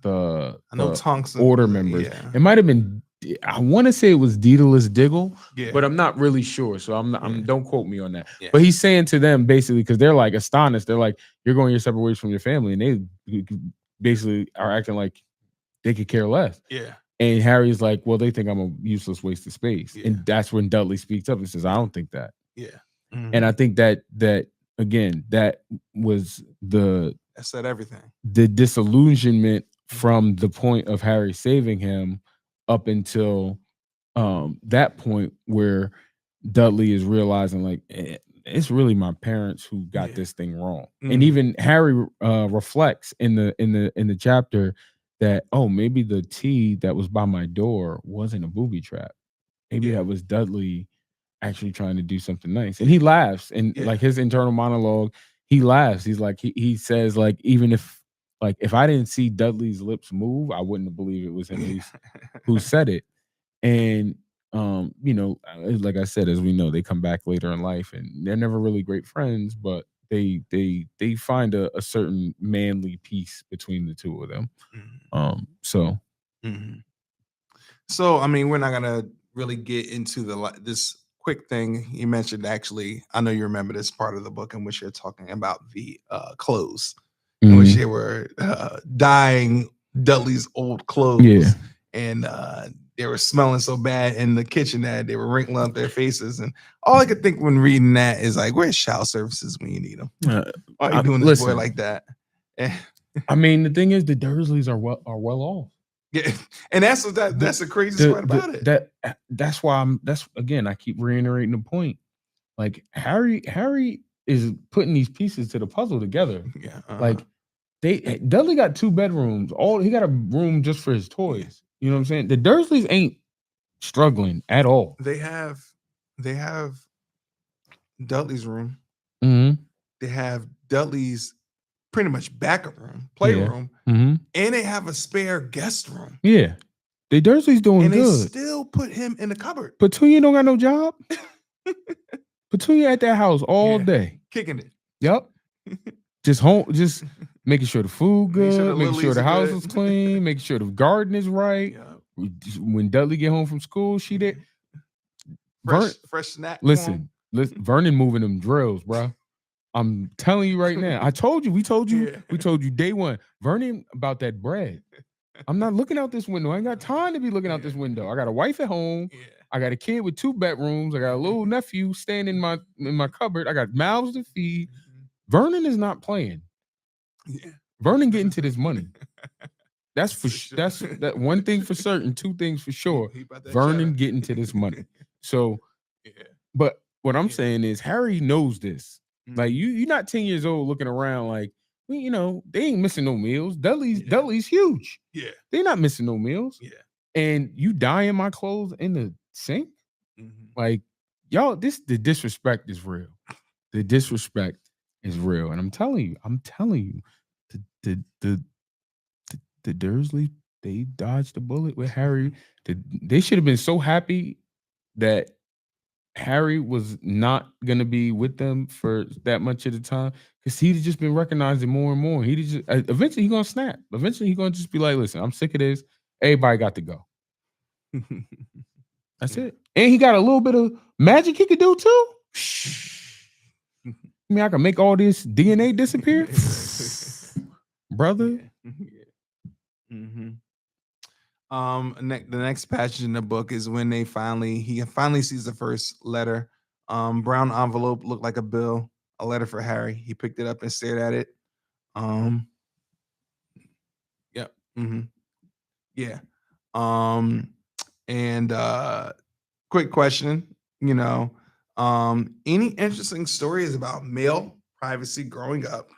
the I know Tonks order members. Yeah. It might have been, I want to say it was Daedalus Diggle, but I'm not really sure. So I'm don't quote me on that. Yeah. But he's saying to them basically, because they're like astonished, they're like, you're going your separate ways from your family, and they basically are acting like they could care less. Yeah. And Harry's like, well, they think I'm a useless waste of space. Yeah. And that's when Dudley speaks up and says, I don't think that. Yeah. And I think that again, that was that said everything. The disillusionment from the point of Harry saving him up until that point where Dudley is realizing, like, it's really my parents who got this thing wrong. And even Harry reflects in the chapter that, oh, maybe the tea that was by my door wasn't a booby trap. Maybe that was Dudley actually trying to do something nice. And he laughs, and like his internal monologue, he laughs. He's like, he says, like, even if I didn't see Dudley's lips move, I wouldn't have believed it was him who said it. And like I said, as we know, they come back later in life, and they're never really great friends, but they find a certain manly peace between the two of them. So I mean, we're not gonna really get into this quick thing you mentioned. Actually, I know you remember this part of the book in which you're talking about the clothes, in which they were dyeing Dudley's old clothes, and they were smelling so bad in the kitchen that they were wrinkling up their faces. And all I could think when reading that is, like, where's child services when you need them? Why are you doing this boy like that? I mean, the thing is, the Dursleys are well off. Yeah, and that's the craziest part about it. That's why I keep reiterating the point. Like, Harry is putting these pieces to the puzzle together. Yeah, like Dudley got 2 bedrooms. He got a room just for his toys. You know what I'm saying? The Dursleys ain't struggling at all. They have Dudley's room. They have Dudley's pretty much backup room, playroom, and they have a spare guest room. Yeah, the Dursleys doing and good. And they still put him in the cupboard. Petunia don't got no job. Petunia at that house all day, kicking it. Yep, just making sure the food good, making sure the house is clean, making sure the garden is right. Yeah. When Dudley get home from school, she did fresh snack. Listen, Vernon moving them drills, bro. I'm telling you right now. We told you day one. Vernon about that bread. I'm not looking out this window. I ain't got time to be looking out this window. I got a wife at home. Yeah. I got a kid with 2 bedrooms. I got a little nephew staying in my cupboard. I got mouths to feed. Vernon is not playing. Yeah. Vernon getting to this money. That's that one thing for certain. 2 things for sure. Vernon getting to this money. So, but what I'm saying is, Harry knows this. Like, you're not 10 years old looking around like, they ain't missing no meals. Dudley's huge. Yeah, they're not missing no meals. Yeah, and you dyeing my clothes in the sink, like, y'all. The disrespect is real. The disrespect is real, and I'm telling you, the Dursley, they dodged the bullet with Harry. They should have been so happy that Harry was not gonna be with them for that much of the time, because he'd just been recognizing more and more. Eventually he gonna snap. Eventually he gonna just be like, listen, I'm sick of this. Everybody got to go. That's it. And he got a little bit of magic he could do too. I mean, I can make all this DNA disappear, brother. Mm-hmm. The next passage in the book is when he finally sees the first letter. Brown envelope looked like a bill, a letter for Harry. He picked it up and stared at it. Yep. Mm-hmm. Yeah. And quick question, any interesting stories about mail privacy growing up?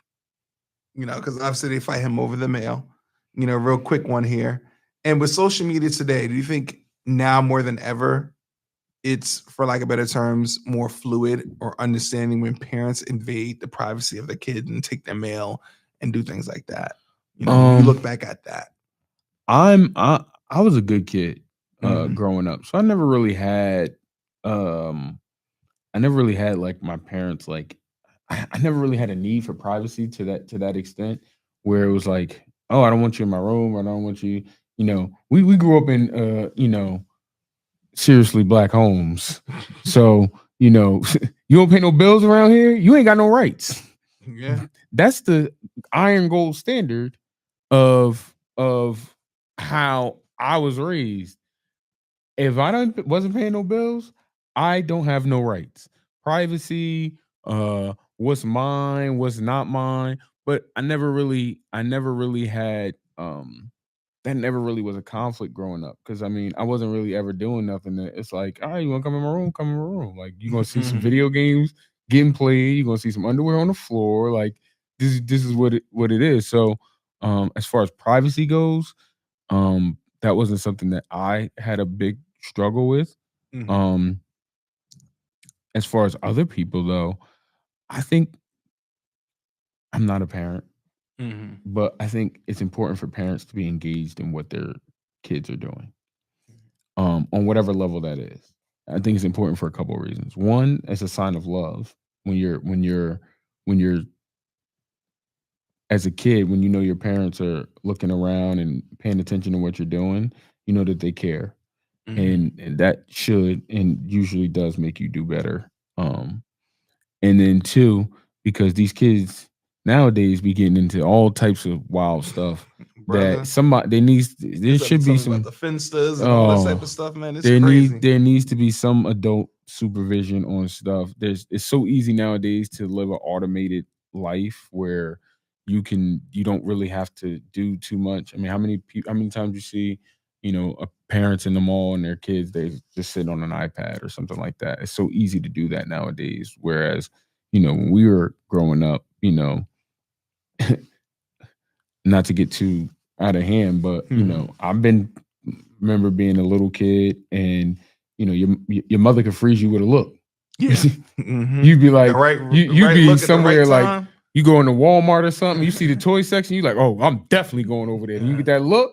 Because obviously they fight him over the mail. Real quick one here. And with social media today, do you think now more than ever, it's, for lack of better terms, more fluid or understanding when parents invade the privacy of the kid and take their mail and do things like that? When you look back at that. I was a good kid Mhm. growing up, so I never really had like my parents like I never really had a need for privacy to that extent where it was like, oh, I don't want you in my room, I don't want you, we grew up in seriously black homes. So, you don't pay no bills around here, you ain't got no rights. Yeah. That's the iron gold standard of how I was raised. If I wasn't paying no bills, I don't have no rights. Privacy, what's mine, what's not mine. But I never really had that never really was a conflict growing up. Cause I mean, I wasn't really ever doing nothing that it's like, all right, you wanna come in my room? Come in my room. Like you're gonna see some video games getting played, you're gonna see some underwear on the floor. Like this is what it is. So as far as privacy goes, that wasn't something that I had a big struggle with. Mhm. As far as other people though, I think I'm not a parent, Mhm. but I think it's important for parents to be engaged in what their kids are doing. On whatever level that is. I think it's important for a couple of reasons. One, as a sign of love. When you're as a kid, when you know your parents are looking around and paying attention to what you're doing, you know that they care. Mhm. And that should and usually does make you do better. And then two, because these kids nowadays be getting into all types of wild stuff Brother, that somebody there this should be episode about some the Finstas and all that type of stuff, man. It's crazy. there needs to be some adult supervision on stuff. It's so easy nowadays to live an automated life where you don't really have to do too much. I mean, how many times you see, parents in the mall and their kids, they just sit on an iPad or something like that. It's so easy to do that nowadays. Whereas, when we were growing up, not to get too out of hand, but I've been remember being a little kid and your mother could freeze you with a look. Yeah. Mhm. You'd be like, you'd right be look at the right somewhere like time. you go into Walmart or something, you see the toy section, you like, oh, I'm definitely going over there. And you get that look.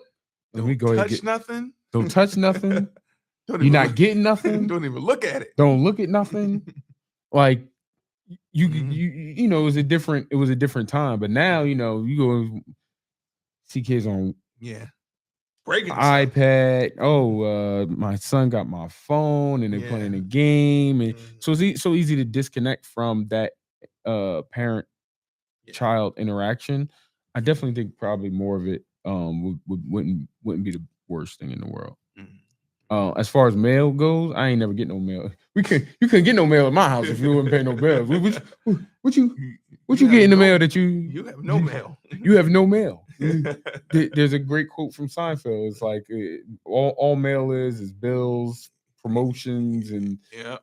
Let me Don't go ahead and touch nothing. don't touch nothing. Don't You're even not look, getting nothing. don't even look at it. Don't look at nothing. Like you Mhm. it was a different time. But now, you go see kids on Yeah. Breaking the stuff. iPad. Oh, my son got my phone and they're playing a game. And so it's so easy to disconnect from that parent child interaction. I definitely think probably more of it wouldn't be the worst thing in the world. As far as mail goes, I ain't never get no mail. You couldn't get no mail at my house if you wouldn't pay no bills. What you get in the mail that you have no mail. you have no mail. There's a great quote from Seinfeld. It's like all mail is bills, promotions, and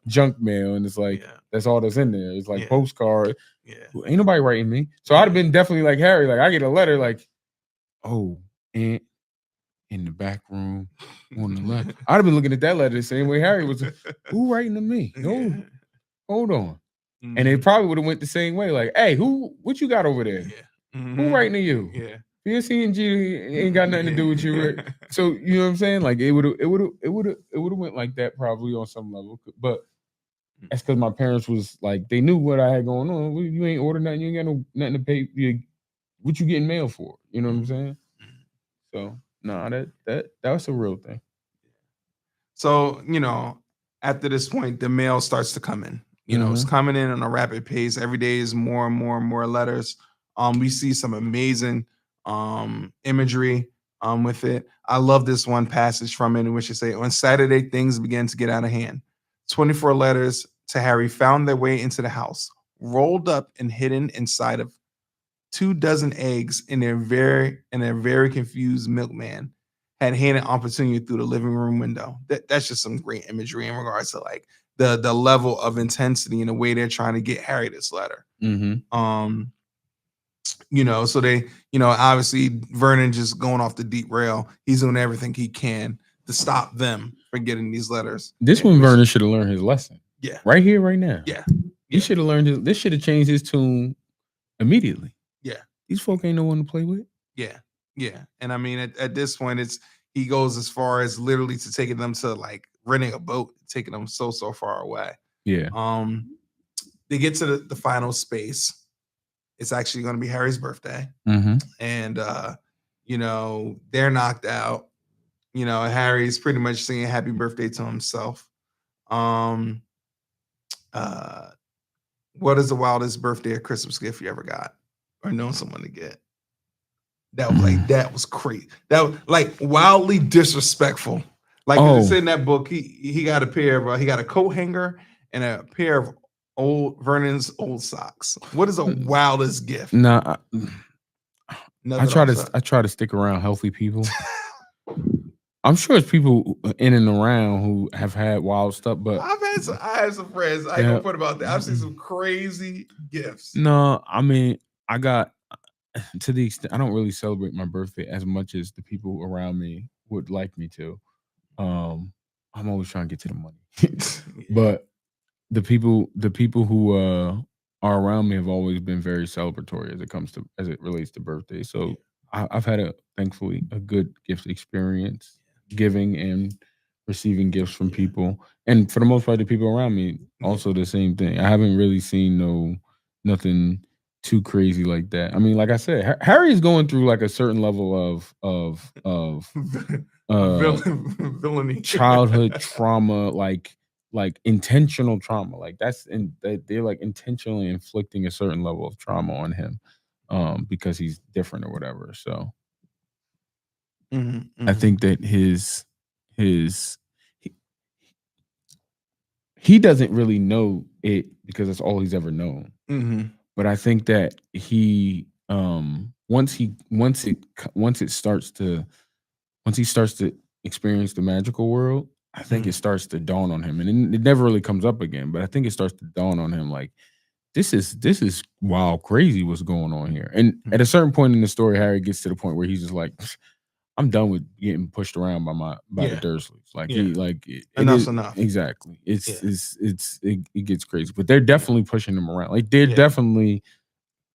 junk mail, and it's like that's all that's in there. It's like postcard. Yeah. Well, ain't nobody writing me, so I'd have been definitely like Harry. Like I get a letter, like, oh, Aunt in the back room on the left. I'd have been looking at that letter the same way Harry was. Who writing to me? No, hold on. And they probably would have went the same way. Like, hey, what you got over there? Who writing to you? Yeah. PSC and G ain't got nothing to do with you. So you know what I'm saying? Like it would have went like that probably on some level. But that's because my parents was like they knew what I had going on. Well, you ain't ordered nothing. You ain't got nothing to pay. What you getting mail for? You know what I'm saying? So no, that was a real thing. So, after this point, the mail starts to come in. It's coming in on a rapid pace. Every day is more and more and more letters. We see some amazing imagery with it. I love this one passage from it in which it say, on Saturday, things began to get out of hand. 24 letters to Harry found their way into the house, rolled up and hidden inside of 24 eggs in their very confused milkman had handed opportunity through the living room window. That's just some great imagery in regards to like the level of intensity and the way they're trying to get Harry this letter. So they, obviously Vernon just going off the deep rail. He's doing everything he can to stop them from getting these letters. This one, Vernon should have learned his lesson. Yeah. Right here, right now. Yeah. He should have learned this should have changed his tune immediately. Yeah. These folk ain't no one to play with. Yeah. Yeah. And I mean, at this point, he goes as far as literally to taking them to like renting a boat, taking them so far away. Yeah. They get to the final space. It's actually going to be Harry's birthday. And, they're knocked out. Harry's pretty much singing happy birthday to himself. What is the wildest birthday or Christmas gift you ever got or known someone to get? That was crazy. That was like wildly disrespectful. Like it's in that book, he got a pair of he got a coat hanger and a pair of Vernon's old socks. What is the wildest gift? Nah, I try to stick around healthy people. I'm sure it's people in and around who have had wild stuff, but I have some friends. I ain't gonna put about that. I've seen some crazy gifts. No, I mean, I got to the extent I don't really celebrate my birthday as much as the people around me would like me to. I'm always trying to get to the money, but the people who are around me have always been very celebratory as it relates to birthdays. So I've had thankfully a good gift experience, giving and receiving gifts from people, and for the most part, the people around me also the same thing. I haven't really seen nothing too crazy like that. I mean, like I said, Harry is going through like a certain level of villainy, childhood trauma, like intentional trauma. Like they're like intentionally inflicting a certain level of trauma on him, because he's different or whatever. So I think that he doesn't really know it because that's all he's ever known. But I think that he once he starts to experience the magical world, I think it starts to dawn on him, and it never really comes up again. But I think it starts to dawn on him like this is wild, crazy what's going on here. And at a certain point in the story, Harry gets to the point where he's just like, I'm done with getting pushed around by the Dursleys. Like enough's enough. Exactly. It gets crazy, but they're definitely pushing him around. Like they're definitely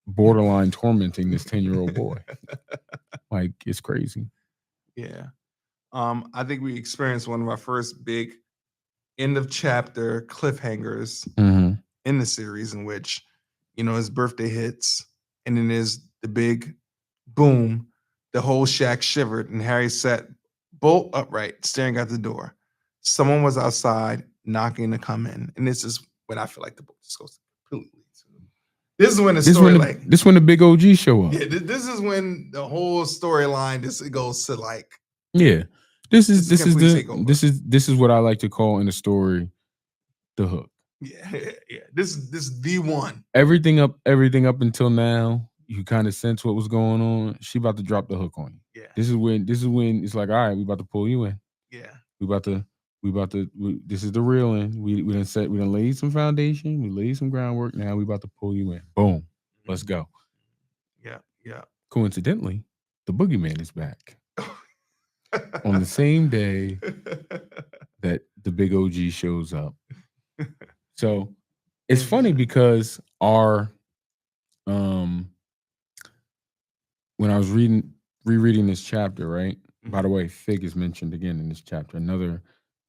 borderline tormenting this 10-year-old boy. Like it's crazy. Yeah. I think we experienced one of our first big end of chapter cliffhangers in the series, in which his birthday hits, and then there's the big boom. The whole shack shivered, and Harry sat bolt upright, staring out the door. Someone was outside knocking to come in, and this is when I feel like the book just goes completely. This is when the story this when the big OG show up. Yeah, this is when the whole storyline goes to like. Yeah, this is what I like to call in the story the hook. Yeah. This is the one. Everything up until now, you kind of sense what was going on. She about to drop the hook on you. Yeah. This is when it's like, all right, we about to pull you in. Yeah. This is the real end. We done laid some foundation. We laid some groundwork. Now we about to pull you in. Boom. Let's go. Yeah. Yeah. Coincidentally, the boogeyman is back on the same day that the big OG shows up. So it's funny because when I was rereading this chapter, right? By the way, Fig is mentioned again in this chapter. Another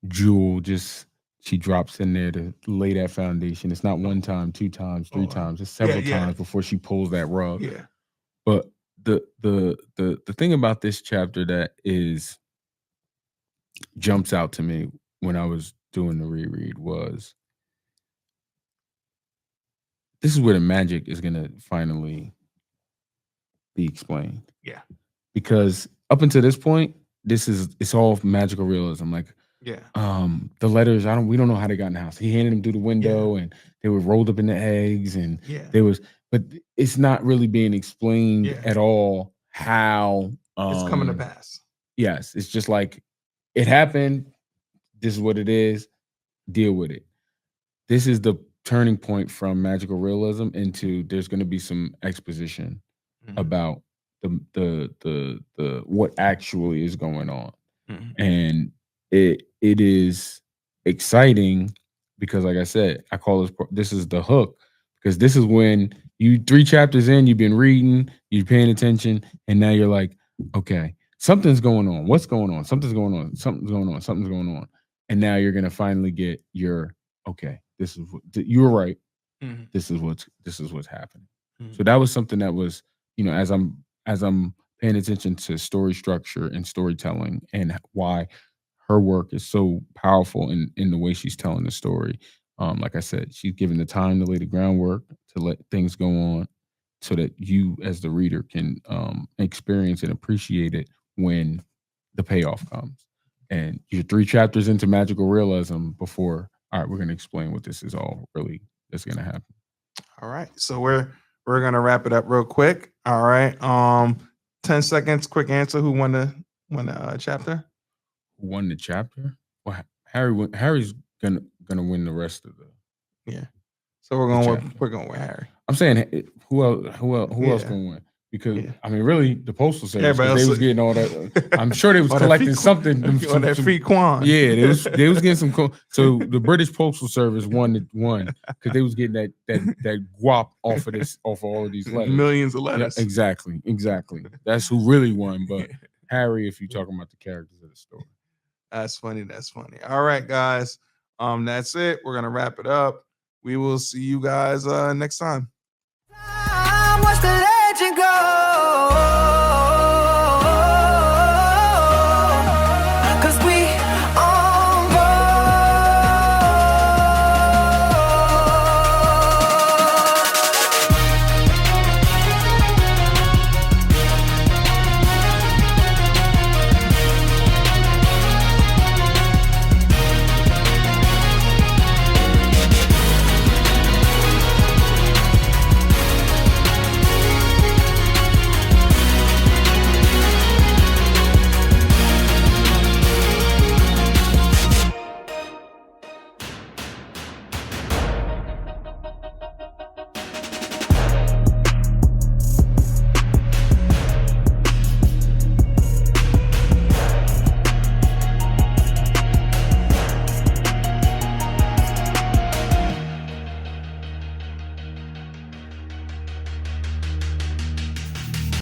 jewel, just she drops in there to lay that foundation. It's not one time, 2 times, 3 times. It's several times before she pulls that rug. Yeah. But the thing about this chapter that jumps out to me when I was doing the reread was this is where the magic is gonna finally be explained. Yeah. Because up until this point, it's all magical realism. Like Yeah. the letters, we don't know how they got in the house. He handed them through the window and they were rolled up in the eggs and but it's not really being explained at all how it's coming to pass. Yes, it's just like it happened. This is what it is. Deal with it. This is the turning point from magical realism into there's going to be some exposition about the what actually is going on, and it is exciting because, like I said, I call this is the hook because this is when you 3 chapters in, you've been reading, you're paying attention, and now you're like, okay, something's going on. What's going on? Something's going on. Something's going on. Something's going on. And now you're gonna finally get your okay. This is what you were right. This is what's happening. So that was something that was, as I'm paying attention to story structure and storytelling and why her work is so powerful in the way she's telling the story. Like I said, she's given the time to lay the groundwork to let things go on so that you as the reader can experience and appreciate it when the payoff comes. And you're 3 chapters into magical realism before, all right, we're going to explain what this is all really that's going to happen. All right. So we're going to wrap it up real quick. All right. 10 seconds, quick answer. Who won the chapter? Who won the chapter? Well, Harry's gonna win the rest of the. Yeah. So we're going with Harry. I'm saying who else gonna win? Because I mean, really, the postal service. They was getting all that. I'm sure they was collecting something. On that free quan. Yeah, they was getting some. So the British Postal Service won because they was getting that guap off of all of these letters, millions of letters. Yeah, exactly. That's who really won. But Harry, if you're talking about the characters of the story, that's funny. All right, guys. That's it. We're gonna wrap it up. We will see you guys next time. Watch the legend go.